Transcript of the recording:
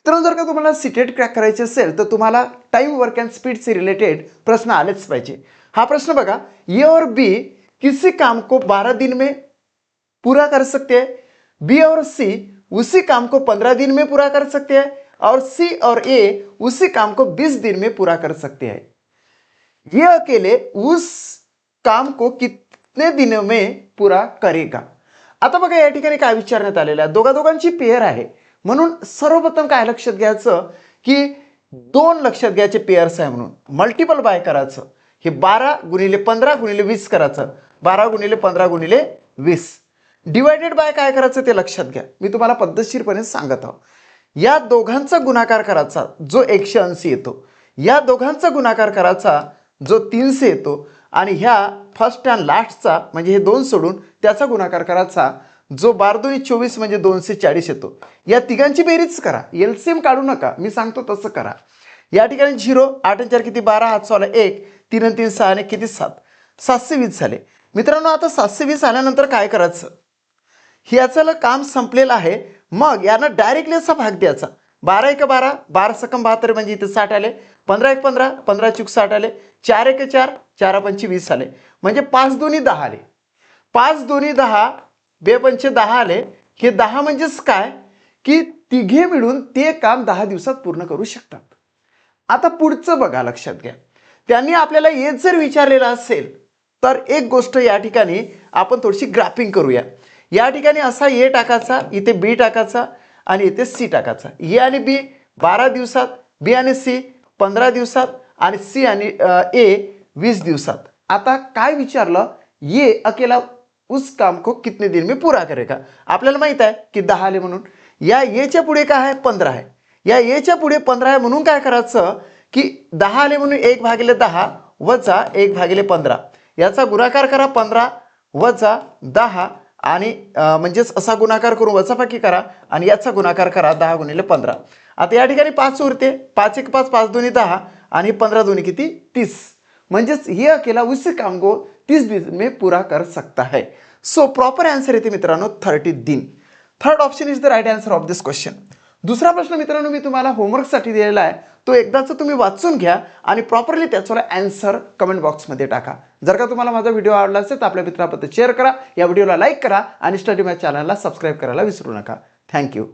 तर जर का तुम्हाला सीटेट क्रॅक करायचे असेल तर तुम्हाला टाइम वर्क एंड स्पीड से रिलेटेड प्रश्न आलेच पाहिजे। हा प्रश्न बघा, ए और बी किसी काम को 12 दिन में पूरा कर सकते हैं, बी और सी उसी काम को 15 दिन में पूरा कर सकते हैं और सी और ए उसी काम को 20 दिन में पूरा कर सकते हैं। ये अकेले उस काम को कितने दिनों में पूरा करेगा। आता बघा या ठिकाणी काय विचारण्यात आलेलं आहे, दोघांची पेयर आहे म्हणून सर्वप्रथम काय लक्षात घ्यायचं की दोन लक्षात घ्यायचे पेयर्स आहे म्हणून मल्टिपल बाय करायचं, हे 12 गुणिले 15 गुणिले 20 करायचं, 12 गुणिले 15 गुणिले 20 डिवायडेड बाय काय करायचं ते लक्षात घ्या, मी तुम्हाला पद्धतशीरपणे सांगत आहो। या दोघांचा गुणाकार करायचा जो 180 येतो, या दोघांचा गुणाकार करायचा जो 300 येतो आणि ह्या फर्स्ट अँड लास्टचा म्हणजे हे दोन सोडून त्याचा गुणाकार करायचा जो 12 दुनी 24 म्हणजे 240 येतो। या तिघांची बेरीज करा, एलसीएम काढू नका, मी सांगतो तसं करा। या ठिकाणी 0 8 आणि 4 किती 12, हात सोला 1, 3 आणि 3 6 आणि किती 7, 720 झाले। मित्रांनो आता 720 आल्यानंतर काय करायचं, ह्याचं काम संपलेलं आहे, मग यांना डायरेक्टली असा भाग द्यायचा, 12 1 12, 12 सकम 72 म्हणजे इथे 60 आले, 15 1 15, 15 चूक 60 आले, 4 1 4, 4 पंची 20 आले, म्हणजे 5 दुनी 10 आले, 5 दुनी 10, 2 पंचे 10 आले। हे 10 म्हणजेच काय की तिघे मिळून ते काम 10 दिवसात पूर्ण करू शकतात। आता पुढचं बघा, लक्षात घ्या, त्यांनी आपल्याला हेच जर विचारलेलं असेल तर एक गोष्ट या ठिकाणी आपण थोडीशी ग्राफिंग करूया। या ठिकाणी असा ए टाकायचा, इथे बी टाकायचा आणि इथे सी टाकायचा, ए आणि बी 12 दिवसात, बी आणि सी 15 दिवसात आणि सी आणि ए 20 दिवसात। आता काय विचारलं, ये अकेला उस काम को कितने दिन में पूरा करेगा। आपल्याला माहित आहे की 10 आले म्हणून या एच्या पुढे काय आहे 15 आहे, या एच्या पुढे 15 आहे म्हणून काय करायचं की 10 आले म्हणून 1/10 वजा 1/15 याचा गुणाकार करा 15 वजा 10 आणि म्हणजेच असा गुणाकार करून वजाबाकी करा आणि याचा गुणाकार करा 10 गुणिले 15। आता या ठिकाणी 5 उरते, 5 1 5, 5 दुनी 10 आणि 15 दुनी किती 30, म्हणजेच ये अकेला उस काम को 30 दिन में पूरा कर सकता है। सो प्रॉपर आंसर येते मित्रांनो 30 दिन। Third option is the right answer of this question. दुसरा प्रश्न मित्रांनो मी तुम्हाला होमवर्कसाठी दिलेला आहे, तो एकदाच तुम्ही वाचून घ्या आणि प्रॉपरली त्याचा आन्सर कमेंट बॉक्समध्ये टाका। जर का तुम्हाला माझा व्हिडिओ आवडला असेल तर आपल्या मित्रांपर्यंत शेअर करा, या व्हिडिओला लाईक करा आणि स्टडी मॅथ चॅनलला सबस्क्राईब करायला विसरू नका। थँक्यू।